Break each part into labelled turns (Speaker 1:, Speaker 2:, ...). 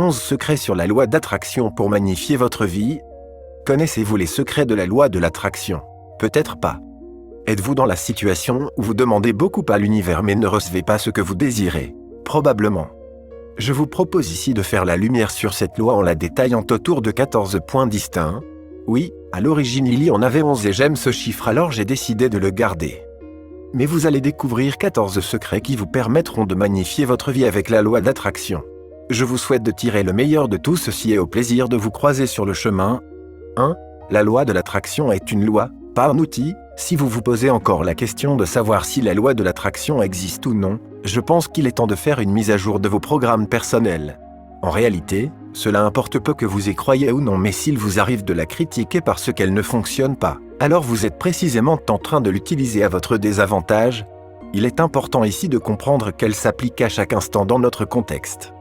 Speaker 1: 11 secrets sur la loi d'attraction pour magnifier votre vie. Connaissez-vous les secrets de la loi de l'attraction? Peut-être pas. Êtes-vous dans la situation où vous demandez beaucoup à l'univers mais ne recevez pas ce que vous désirez? Probablement. Je vous propose ici de faire la lumière sur cette loi en la détaillant autour de 14 points distincts. Oui, à l'origine il y en avait 11 et j'aime ce chiffre alors j'ai décidé de le garder. Mais vous allez découvrir 14 secrets qui vous permettront de magnifier votre vie avec la loi d'attraction. Je vous souhaite de tirer le meilleur de tout ceci et au plaisir de vous croiser sur le chemin. 1. La loi de l'attraction est une loi, pas un outil. Si vous vous posez encore la question de savoir si la loi de l'attraction existe ou non, je pense qu'il est temps de faire une mise à jour de vos programmes personnels. En réalité, cela importe peu que vous y croyez ou non, mais s'il vous arrive de la critiquer parce qu'elle ne fonctionne pas, alors vous êtes précisément en train de l'utiliser à votre désavantage. Il est important ici de comprendre qu'elle s'applique à chaque instant dans notre contexte.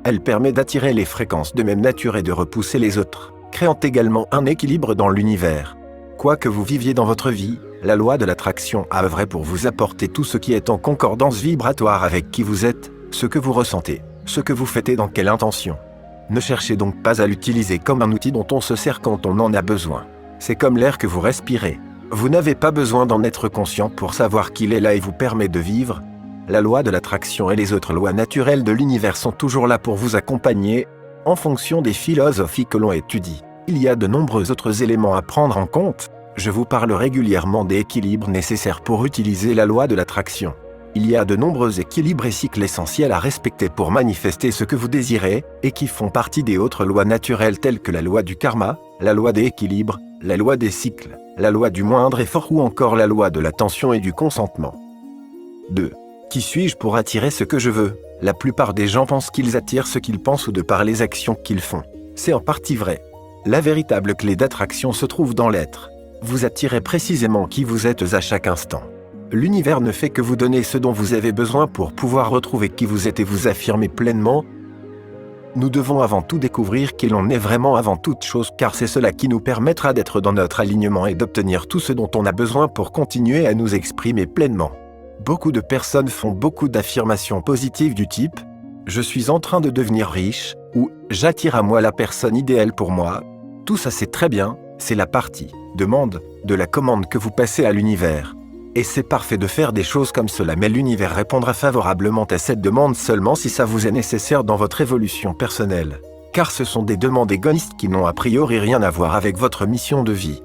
Speaker 1: Elle permet d'attirer les fréquences de même nature et de repousser les autres, créant également un équilibre dans l'univers. Quoi que vous viviez dans votre vie, la loi de l'attraction a œuvré pour vous apporter tout ce qui est en concordance vibratoire avec qui vous êtes, ce que vous ressentez, ce que vous faites et dans quelle intention. Ne cherchez donc pas à l'utiliser comme un outil dont on se sert quand on en a besoin. C'est comme l'air que vous respirez. Vous n'avez pas besoin d'en être conscient pour savoir qu'il est là et vous permet de vivre. La loi de l'attraction et les autres lois naturelles de l'univers sont toujours là pour vous accompagner, en fonction des philosophies que l'on étudie. Il y a de nombreux autres éléments à prendre en compte. Je vous parle régulièrement des équilibres nécessaires pour utiliser la loi de l'attraction. Il y a de nombreux équilibres et cycles essentiels à respecter pour manifester ce que vous désirez et qui font partie des autres lois naturelles telles que la loi du karma, la loi des équilibres, la loi des cycles, la loi du moindre effort ou encore la loi de l'attention et du consentement. 2. Qui suis-je pour attirer ce que je veux? La plupart des gens pensent qu'ils attirent ce qu'ils pensent ou de par les actions qu'ils font. C'est en partie vrai. La véritable clé d'attraction se trouve dans l'être. Vous attirez précisément qui vous êtes à chaque instant. L'univers ne fait que vous donner ce dont vous avez besoin pour pouvoir retrouver qui vous êtes et vous affirmer pleinement. Nous devons avant tout découvrir qui l'on est vraiment avant toute chose, car c'est cela qui nous permettra d'être dans notre alignement et d'obtenir tout ce dont on a besoin pour continuer à nous exprimer pleinement. Beaucoup de personnes font beaucoup d'affirmations positives du type « Je suis en train de devenir riche » ou « J'attire à moi la personne idéale pour moi ». Tout ça c'est très bien, c'est la partie demande de la commande que vous passez à l'univers. Et c'est parfait de faire des choses comme cela, mais l'univers répondra favorablement à cette demande seulement si ça vous est nécessaire dans votre évolution personnelle. Car ce sont des demandes égoïstes qui n'ont a priori rien à voir avec votre mission de vie.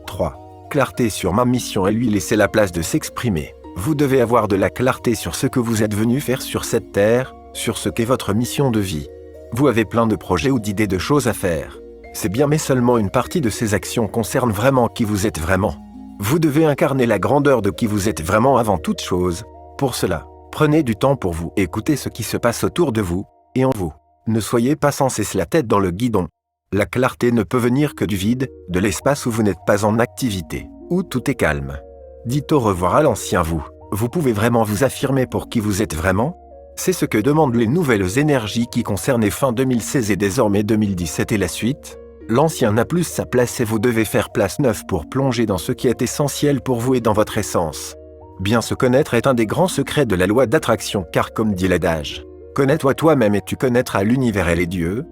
Speaker 1: 3. Clarté sur ma mission et lui laisser la place de s'exprimer. Vous devez avoir de la clarté sur ce que vous êtes venu faire sur cette terre, sur ce qu'est votre mission de vie. Vous avez plein de projets ou d'idées de choses à faire. C'est bien, mais seulement une partie de ces actions concerne vraiment qui vous êtes vraiment. Vous devez incarner la grandeur de qui vous êtes vraiment avant toute chose. Pour cela, prenez du temps pour vous, écoutez ce qui se passe autour de vous et en vous. Ne soyez pas sans cesse la tête dans le guidon. La clarté ne peut venir que du vide, de l'espace où vous n'êtes pas en activité, où tout est calme. Dites au revoir à l'ancien vous. Vous pouvez vraiment vous affirmer pour qui vous êtes vraiment? C'est ce que demandent les nouvelles énergies qui concernaient fin 2016 et désormais 2017 et la suite. L'ancien n'a plus sa place et vous devez faire place neuve pour plonger dans ce qui est essentiel pour vous et dans votre essence. Bien se connaître est un des grands secrets de la loi d'attraction, car comme dit l'adage, connais-toi toi-même et tu connaîtras l'univers et les dieux.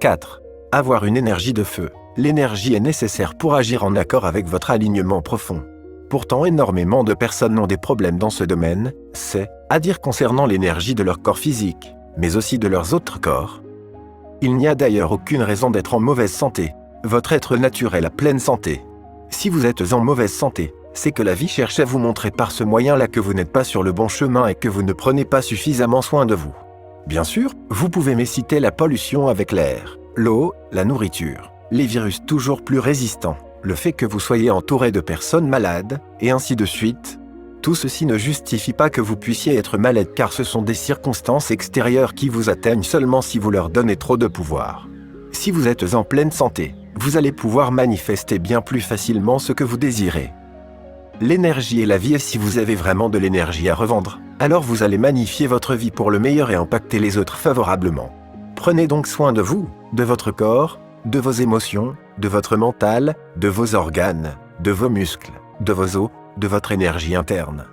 Speaker 1: 4. Avoir une énergie de feu. L'énergie est nécessaire pour agir en accord avec votre alignement profond. Pourtant, énormément de personnes ont des problèmes dans ce domaine, c'est à dire concernant l'énergie de leur corps physique, mais aussi de leurs autres corps. Il n'y a d'ailleurs aucune raison d'être en mauvaise santé. Votre être naturel a pleine santé. Si vous êtes en mauvaise santé, c'est que la vie cherche à vous montrer par ce moyen-là que vous n'êtes pas sur le bon chemin et que vous ne prenez pas suffisamment soin de vous. Bien sûr, vous pouvez m'citer la pollution avec l'air, l'eau, la nourriture, les virus toujours plus résistants, le fait que vous soyez entouré de personnes malades, et ainsi de suite. Tout ceci ne justifie pas que vous puissiez être malade car ce sont des circonstances extérieures qui vous atteignent seulement si vous leur donnez trop de pouvoir. Si vous êtes en pleine santé, vous allez pouvoir manifester bien plus facilement ce que vous désirez. L'énergie est la vie et si vous avez vraiment de l'énergie à revendre, alors vous allez magnifier votre vie pour le meilleur et impacter les autres favorablement. Prenez donc soin de vous, de votre corps, de vos émotions, de votre mental, de vos organes, de vos muscles, de vos os, de votre énergie interne.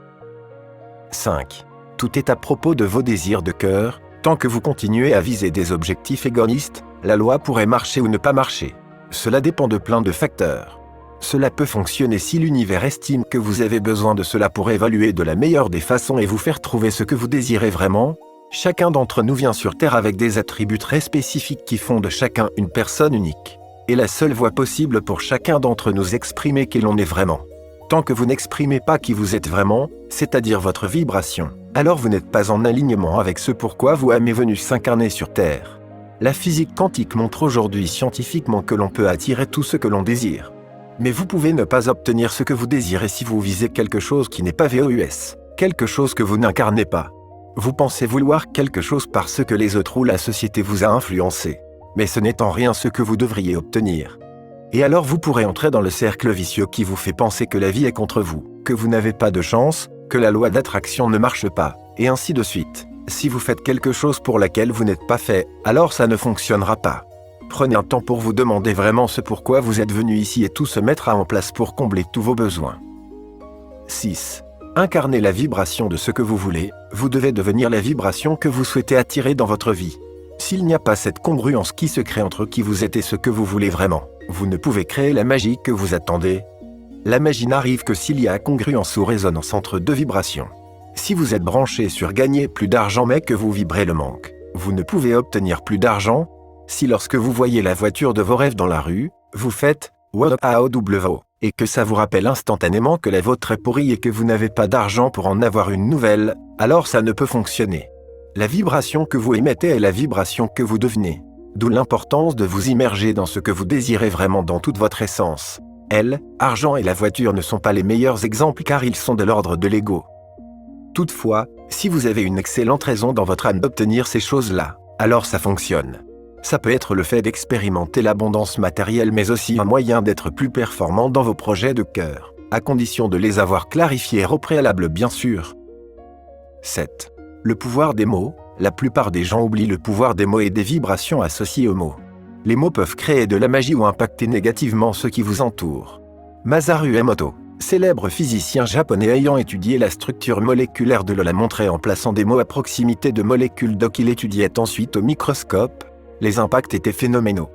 Speaker 1: 5. Tout est à propos de vos désirs de cœur, Tant que vous continuez à viser des objectifs égoïstes, la loi pourrait marcher ou ne pas marcher. Cela dépend de plein de facteurs. Cela peut fonctionner si l'univers estime que vous avez besoin de cela pour évaluer de la meilleure des façons et vous faire trouver ce que vous désirez vraiment. Chacun d'entre nous vient sur Terre avec des attributs très spécifiques qui font de chacun une personne unique. Et la seule voie possible pour chacun d'entre nous exprimer qui l'on est vraiment. Tant que vous n'exprimez pas qui vous êtes vraiment, c'est-à-dire votre vibration, alors vous n'êtes pas en alignement avec ce pourquoi vous êtes venu s'incarner sur Terre. La physique quantique montre aujourd'hui scientifiquement que l'on peut attirer tout ce que l'on désire. Mais vous pouvez ne pas obtenir ce que vous désirez si vous visez quelque chose qui n'est pas VOUS, quelque chose que vous n'incarnez pas. Vous pensez vouloir quelque chose parce que les autres ou la société vous a influencé. Mais ce n'est en rien ce que vous devriez obtenir. Et alors vous pourrez entrer dans le cercle vicieux qui vous fait penser que la vie est contre vous, que vous n'avez pas de chance, que la loi d'attraction ne marche pas, et ainsi de suite. Si vous faites quelque chose pour laquelle vous n'êtes pas fait, alors ça ne fonctionnera pas. Prenez un temps pour vous demander vraiment ce pourquoi vous êtes venu ici et tout se mettra en place pour combler tous vos besoins. 6. Incarnez la vibration de ce que vous voulez, vous devez devenir la vibration que vous souhaitez attirer dans votre vie. S'il n'y a pas cette congruence qui se crée entre qui vous êtes et ce que vous voulez vraiment, vous ne pouvez créer la magie que vous attendez. La magie n'arrive que s'il y a congruence ou résonance entre deux vibrations. Si vous êtes branché sur gagner plus d'argent mais que vous vibrez le manque, vous ne pouvez obtenir plus d'argent. Si lorsque vous voyez la voiture de vos rêves dans la rue, vous faites « wow » et que ça vous rappelle instantanément que la vôtre est pourrie et que vous n'avez pas d'argent pour en avoir une nouvelle, alors ça ne peut fonctionner. La vibration que vous émettez est la vibration que vous devenez. D'où l'importance de vous immerger dans ce que vous désirez vraiment dans toute votre essence. Argent et la voiture ne sont pas les meilleurs exemples car ils sont de l'ordre de l'ego. Toutefois, si vous avez une excellente raison dans votre âme d'obtenir ces choses-là, alors ça fonctionne. Ça peut être le fait d'expérimenter l'abondance matérielle mais aussi un moyen d'être plus performant dans vos projets de cœur, à condition de les avoir clarifiés au préalable bien sûr. 7. Le pouvoir des mots. La plupart des gens oublient le pouvoir des mots et des vibrations associées aux mots. Les mots peuvent créer de la magie ou impacter négativement ceux qui vous entourent. Masaru Emoto, célèbre physicien japonais ayant étudié la structure moléculaire de l'eau, l'a montré en plaçant des mots à proximité de molécules d'eau qu'il étudiait ensuite au microscope. Les impacts étaient phénoménaux.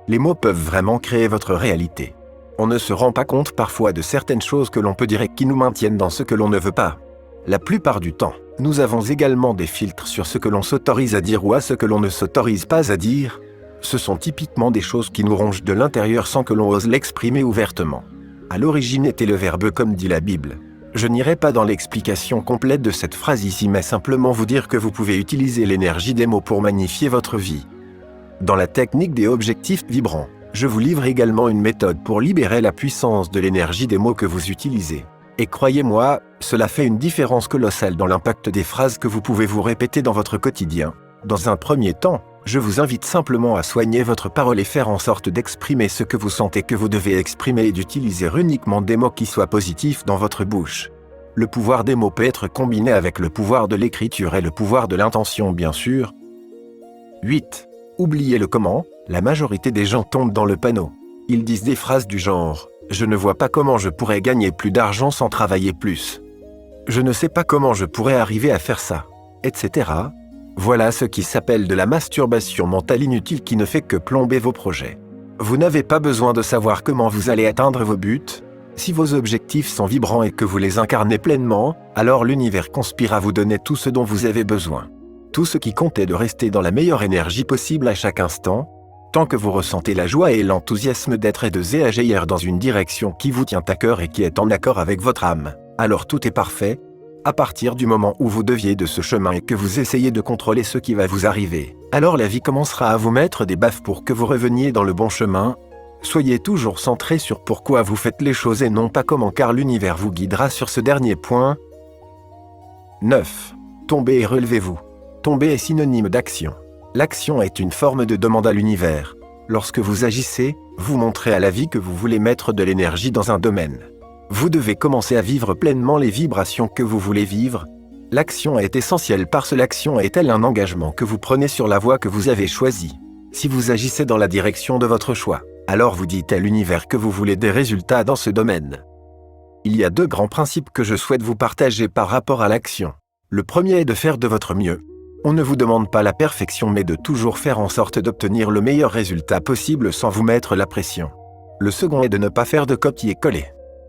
Speaker 1: Les mots peuvent vraiment créer votre réalité. On ne se rend pas compte parfois de certaines choses que l'on peut dire et qui nous maintiennent dans ce que l'on ne veut pas. La plupart du temps, nous avons également des filtres sur ce que l'on s'autorise à dire ou à ce que l'on ne s'autorise pas à dire. Ce sont typiquement des choses qui nous rongent de l'intérieur sans que l'on ose l'exprimer ouvertement. À l'origine était le verbe comme dit la Bible. Je n'irai pas dans l'explication complète de cette phrase ici mais simplement vous dire que vous pouvez utiliser l'énergie des mots pour magnifier votre vie. Dans la technique des objectifs vibrants, je vous livre également une méthode pour libérer la puissance de l'énergie des mots que vous utilisez. Et croyez-moi, cela fait une différence colossale dans l'impact des phrases que vous pouvez vous répéter dans votre quotidien. Dans un premier temps, je vous invite simplement à soigner votre parole et faire en sorte d'exprimer ce que vous sentez que vous devez exprimer et d'utiliser uniquement des mots qui soient positifs dans votre bouche. Le pouvoir des mots peut être combiné avec le pouvoir de l'écriture et le pouvoir de l'intention bien sûr. 8. Oubliez le comment, la majorité des gens tombent dans le panneau. Ils disent des phrases du genre « Je ne vois pas comment je pourrais gagner plus d'argent sans travailler plus. Je ne sais pas comment je pourrais arriver à faire ça, etc. » Voilà ce qui s'appelle de la masturbation mentale inutile qui ne fait que plomber vos projets. Vous n'avez pas besoin de savoir comment vous allez atteindre vos buts. Si vos objectifs sont vibrants et que vous les incarnez pleinement, alors l'univers conspire à vous donner tout ce dont vous avez besoin. Tout ce qui compte est de rester dans la meilleure énergie possible à chaque instant. Tant que vous ressentez la joie et l'enthousiasme d'être et de agir dans une direction qui vous tient à cœur et qui est en accord avec votre âme, alors tout est parfait. À partir du moment où vous deviez de ce chemin et que vous essayez de contrôler ce qui va vous arriver, alors la vie commencera à vous mettre des baffes pour que vous reveniez dans le bon chemin. Soyez toujours centré sur pourquoi vous faites les choses et non pas comment car l'univers vous guidera sur ce dernier point. 9. Tombez et relevez-vous. Tomber est synonyme d'action. L'action est une forme de demande à l'univers. Lorsque vous agissez, vous montrez à la vie que vous voulez mettre de l'énergie dans un domaine. Vous devez commencer à vivre pleinement les vibrations que vous voulez vivre. L'action est essentielle parce que l'action est elle un engagement que vous prenez sur la voie que vous avez choisie. Si vous agissez dans la direction de votre choix, alors vous dites à l'univers que vous voulez des résultats dans ce domaine. Il y a 2 grands principes que je souhaite vous partager par rapport à l'action. Le premier est de faire de votre mieux. On ne vous demande pas la perfection mais de toujours faire en sorte d'obtenir le meilleur résultat possible sans vous mettre la pression. Le second est de ne pas faire de copier-coller.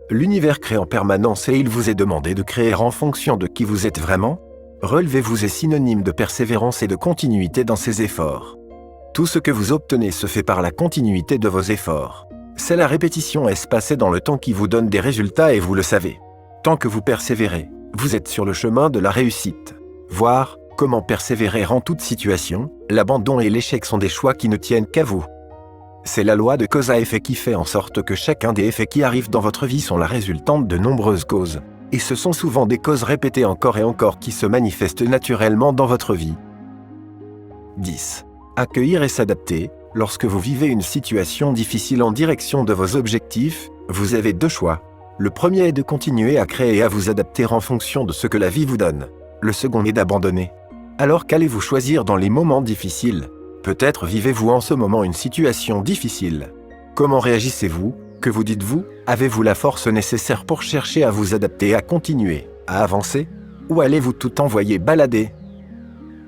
Speaker 1: L'univers crée en permanence et il vous est demandé de créer en fonction de qui vous êtes vraiment. Relevez-vous est synonyme de persévérance et de continuité dans ses efforts. Tout ce que vous obtenez se fait par la continuité de vos efforts. C'est la répétition espacée dans le temps qui vous donne des résultats et vous le savez. Tant que vous persévérez, vous êtes sur le chemin de la réussite. Voir comment persévérer en toute situation, l'abandon et l'échec sont des choix qui ne tiennent qu'à vous. C'est la loi de cause à effet qui fait en sorte que chacun des effets qui arrivent dans votre vie sont la résultante de nombreuses causes. Et ce sont souvent des causes répétées encore et encore qui se manifestent naturellement dans votre vie. 10. Accueillir et s'adapter. Lorsque vous vivez une situation difficile en direction de vos objectifs, vous avez deux choix. Le premier est de continuer à créer et à vous adapter en fonction de ce que la vie vous donne. Le second est d'abandonner. Alors qu'allez-vous choisir dans les moments difficiles ? Peut-être vivez-vous en ce moment une situation difficile. Comment réagissez-vous ? Que vous dites-vous ? Avez-vous la force nécessaire pour chercher à vous adapter, à continuer, à avancer ? Ou allez-vous tout envoyer balader ?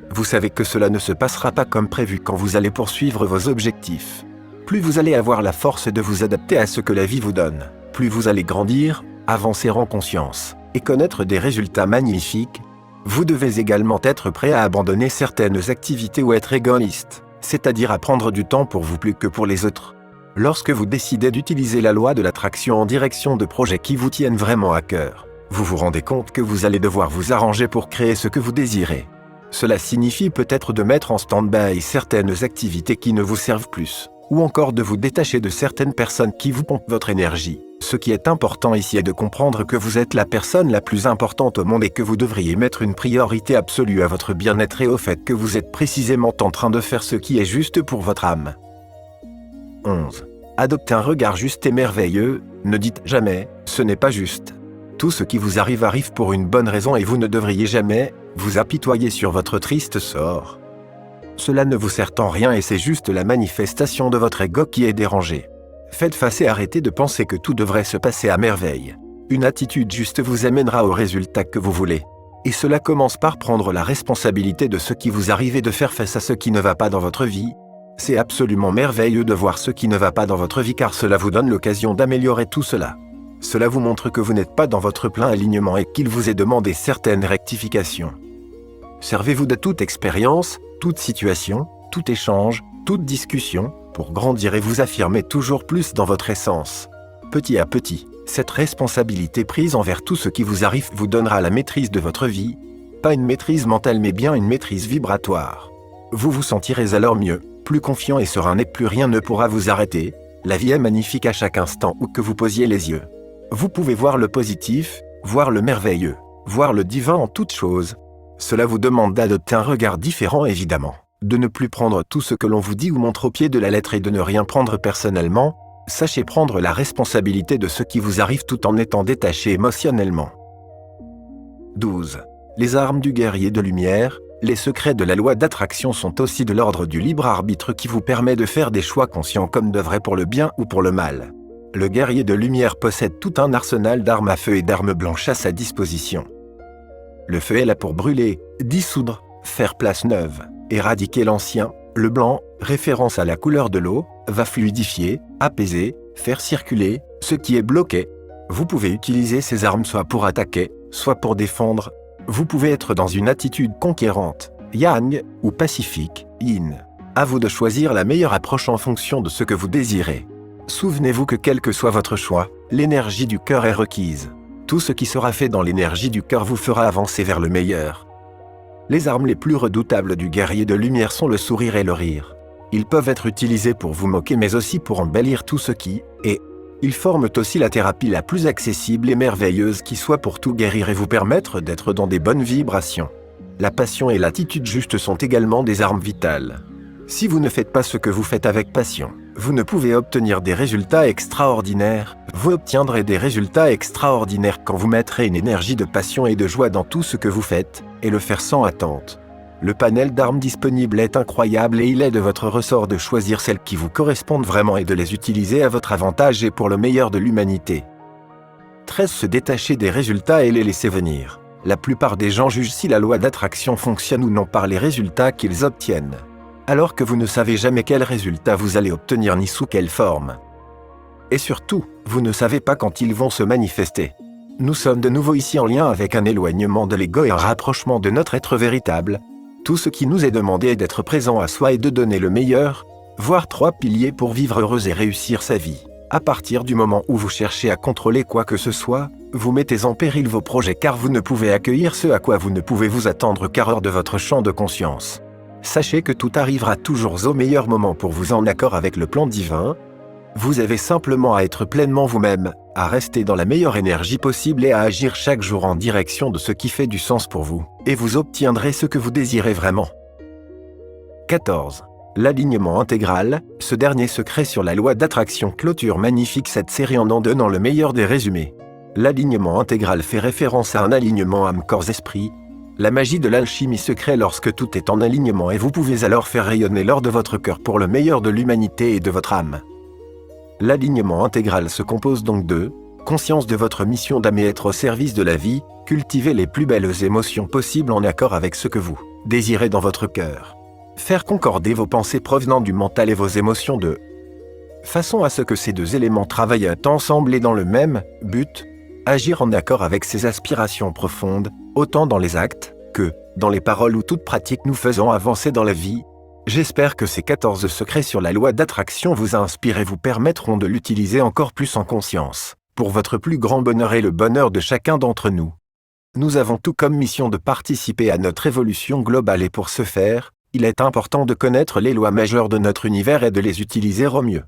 Speaker 1: Vous savez que cela ne se passera pas comme prévu quand vous allez poursuivre vos objectifs. Plus vous allez avoir la force de vous adapter à ce que la vie vous donne, plus vous allez grandir, avancer en conscience et connaître des résultats magnifiques. Vous devez également être prêt à abandonner certaines activités ou être égoïste, c'est-à-dire à prendre du temps pour vous plus que pour les autres. Lorsque vous décidez d'utiliser la loi de l'attraction en direction de projets qui vous tiennent vraiment à cœur, vous vous rendez compte que vous allez devoir vous arranger pour créer ce que vous désirez. Cela signifie peut-être de mettre en stand-by certaines activités qui ne vous servent plus, ou encore de vous détacher de certaines personnes qui vous pompent votre énergie. Ce qui est important ici est de comprendre que vous êtes la personne la plus importante au monde et que vous devriez mettre une priorité absolue à votre bien-être et au fait que vous êtes précisément en train de faire ce qui est juste pour votre âme. 11. Adoptez un regard juste et merveilleux, ne dites jamais « ce n'est pas juste ». Tout ce qui vous arrive pour une bonne raison et vous ne devriez jamais vous apitoyer sur votre triste sort. Cela ne vous sert en rien et c'est juste la manifestation de votre ego qui est dérangé. Faites face et arrêtez de penser que tout devrait se passer à merveille. Une attitude juste vous amènera au résultat que vous voulez. Et cela commence par prendre la responsabilité de ce qui vous arrive et de faire face à ce qui ne va pas dans votre vie. C'est absolument merveilleux de voir ce qui ne va pas dans votre vie car cela vous donne l'occasion d'améliorer tout cela. Cela vous montre que vous n'êtes pas dans votre plein alignement et qu'il vous est demandé certaines rectifications. Servez-vous de toute expérience, toute situation, tout échange, toute discussion, pour grandir et vous affirmer toujours plus dans votre essence. Petit à petit, cette responsabilité prise envers tout ce qui vous arrive vous donnera la maîtrise de votre vie, pas une maîtrise mentale mais bien une maîtrise vibratoire. Vous vous sentirez alors mieux, plus confiant et serein et plus rien ne pourra vous arrêter. La vie est magnifique à chaque instant où que vous posiez les yeux. Vous pouvez voir le positif, voir le merveilleux, voir le divin en toutes choses. Cela vous demande d'adopter un regard différent évidemment. De ne plus prendre tout ce que l'on vous dit ou montre au pied de la lettre et de ne rien prendre personnellement, sachez prendre la responsabilité de ce qui vous arrive tout en étant détaché émotionnellement. 12. Les armes du guerrier de lumière, les secrets de la loi d'attraction sont aussi de l'ordre du libre arbitre qui vous permet de faire des choix conscients comme de vrai pour le bien ou pour le mal. Le guerrier de lumière possède tout un arsenal d'armes à feu et d'armes blanches à sa disposition. Le feu est là pour brûler, dissoudre, faire place neuve. Éradiquer l'ancien, le blanc, référence à la couleur de l'eau, va fluidifier, apaiser, faire circuler ce qui est bloqué. Vous pouvez utiliser ces armes soit pour attaquer, soit pour défendre. Vous pouvez être dans une attitude conquérante, yang, ou pacifique, yin. À vous de choisir la meilleure approche en fonction de ce que vous désirez. Souvenez-vous que quel que soit votre choix, l'énergie du cœur est requise. Tout ce qui sera fait dans l'énergie du cœur vous fera avancer vers le meilleur. Les armes les plus redoutables du guerrier de lumière sont le sourire et le rire. Ils peuvent être utilisés pour vous moquer mais aussi pour embellir tout ce qui est. Ils forment aussi la thérapie la plus accessible et merveilleuse qui soit pour tout guérir et vous permettre d'être dans des bonnes vibrations. La passion et l'attitude juste sont également des armes vitales. Si vous ne faites pas ce que vous faites avec passion, vous ne pouvez obtenir des résultats extraordinaires. Vous obtiendrez des résultats extraordinaires quand vous mettrez une énergie de passion et de joie dans tout ce que vous faites, et le faire sans attente. Le panel d'armes disponible est incroyable et il est de votre ressort de choisir celles qui vous correspondent vraiment et de les utiliser à votre avantage et pour le meilleur de l'humanité. 13. Se détacher des résultats et les laisser venir. La plupart des gens jugent si la loi d'attraction fonctionne ou non par les résultats qu'ils obtiennent, alors que vous ne savez jamais quel résultat vous allez obtenir ni sous quelle forme. Et surtout, vous ne savez pas quand ils vont se manifester. Nous sommes de nouveau ici en lien avec un éloignement de l'ego et un rapprochement de notre être véritable. Tout ce qui nous est demandé est d'être présent à soi et de donner le meilleur, voire 3 piliers pour vivre heureux et réussir sa vie. À partir du moment où vous cherchez à contrôler quoi que ce soit, vous mettez en péril vos projets car vous ne pouvez accueillir ce à quoi vous ne pouvez vous attendre car hors de votre champ de conscience. Sachez que tout arrivera toujours au meilleur moment pour vous en accord avec le plan divin. Vous avez simplement à être pleinement vous-même, à rester dans la meilleure énergie possible et à agir chaque jour en direction de ce qui fait du sens pour vous, et vous obtiendrez ce que vous désirez vraiment. 14. L'alignement intégral, ce dernier secret sur la loi d'attraction clôture magnifique cette série en donnant le meilleur des résumés. L'alignement intégral fait référence à un alignement âme-corps-esprit, la magie de l'alchimie se crée lorsque tout est en alignement et vous pouvez alors faire rayonner l'or de votre cœur pour le meilleur de l'humanité et de votre âme. L'alignement intégral se compose donc de conscience de votre mission d'âme et être au service de la vie, cultiver les plus belles émotions possibles en accord avec ce que vous désirez dans votre cœur. Faire concorder vos pensées provenant du mental et vos émotions de façon à ce que ces deux éléments travaillent ensemble et dans le même but, agir en accord avec ses aspirations profondes, autant dans les actes que dans les paroles ou toute pratique nous faisons avancer dans la vie. J'espère que ces 14 secrets sur la loi d'attraction vous inspirent et vous permettront de l'utiliser encore plus en conscience, pour votre plus grand bonheur et le bonheur de chacun d'entre nous. Nous avons tout comme mission de participer à notre évolution globale et pour ce faire, il est important de connaître les lois majeures de notre univers et de les utiliser au mieux.